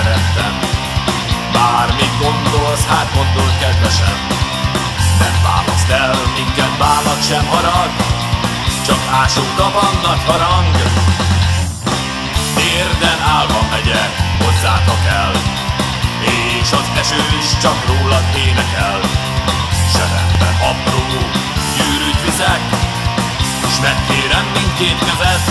szerettem. Bármit gondolsz, hát gondold kedvesem. Nem választ el minket bánat sem harag, csak ásókra van nagy harang. Térden állva megyek, hozzátok el, és az eső is csak rólad énekel. Seremben apró, gyűrűt viszek, s megkérem mindkét kezed.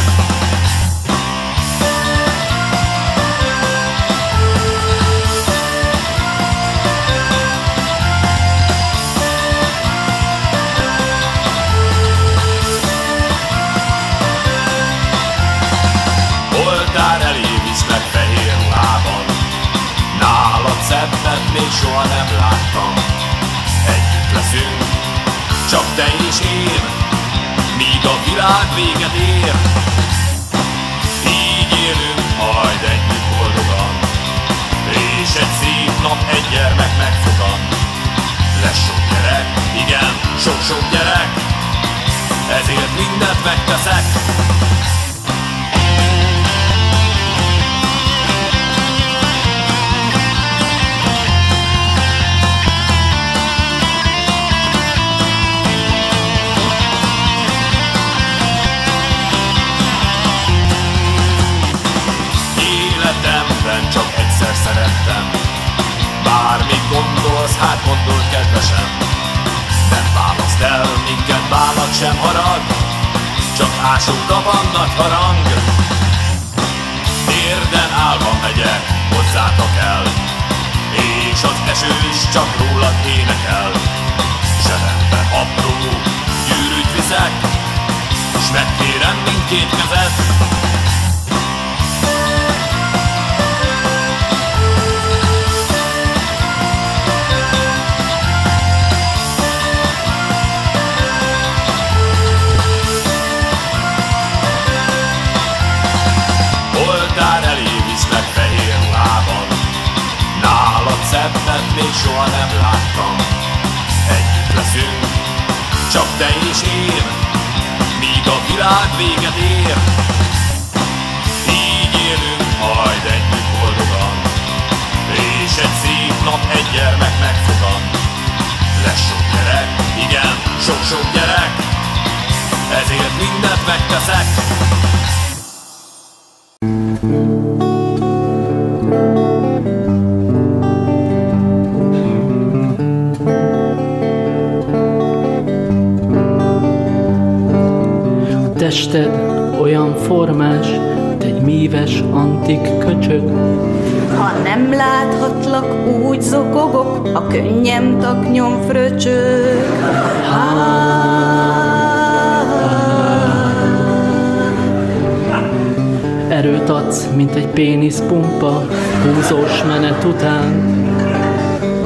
Oltár elé viszlek fehér ruhában, nálad szebbet még soha nem láttam. Együtt leszünk, csak te és én, míg a világ véget ér. Így élünk majd együtt boldogan, és egy szép nap egy gyermek megfogan. Lesz sok gyerek, igen, sok-sok gyerek, ezért mindent megteszek. Csak egyszer szerettem. Bármit gondolsz, hát gondold kedvesem. Nem választ el minket bánat sem harag, csak ásókra van nagy harang. Térden állva megyek, hozzátok el, és az eső is csak rólad énekel. Seremben apró, gyűrűt viszek, s megkérem mindkét kezed. Szebbet még soha nem láttam. Együtt leszünk, csak te és én, míg a világ véget ér. Így élünk majd együtt boldogan, és egy szép nap egy gyermek megfogan. Lesz sok gyerek, igen, sok-sok gyerek, ezért mindent megteszek. Tested olyan formás, mint egy míves antik köcsög. Ha nem láthatlak, úgy zokogok, a könnyem taknyom fröcsög. Erőt adsz, mint egy péniszpumpa, húzós menet után.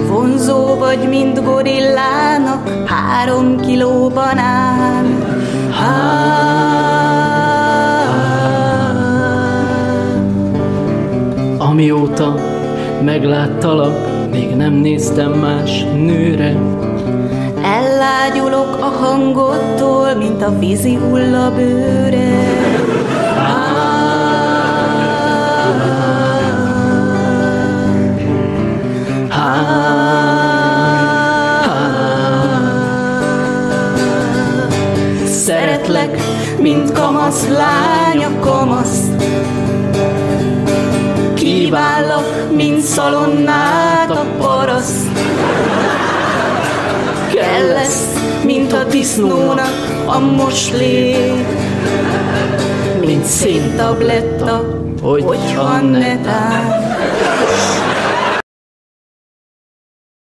Vonzó vagy, mint gorillának 3 kiló banán. Amióta megláttalak, még nem néztem más nőre. Ellágyulok a hangodtól, mint a vízi hullabőre. Szeretlek, mint kamasz lány a kamasz. Kívállak, mint szalonnát a paraszt. Kell lesz, mint a disznónak a moslék, mint széntabletta, hogyha netán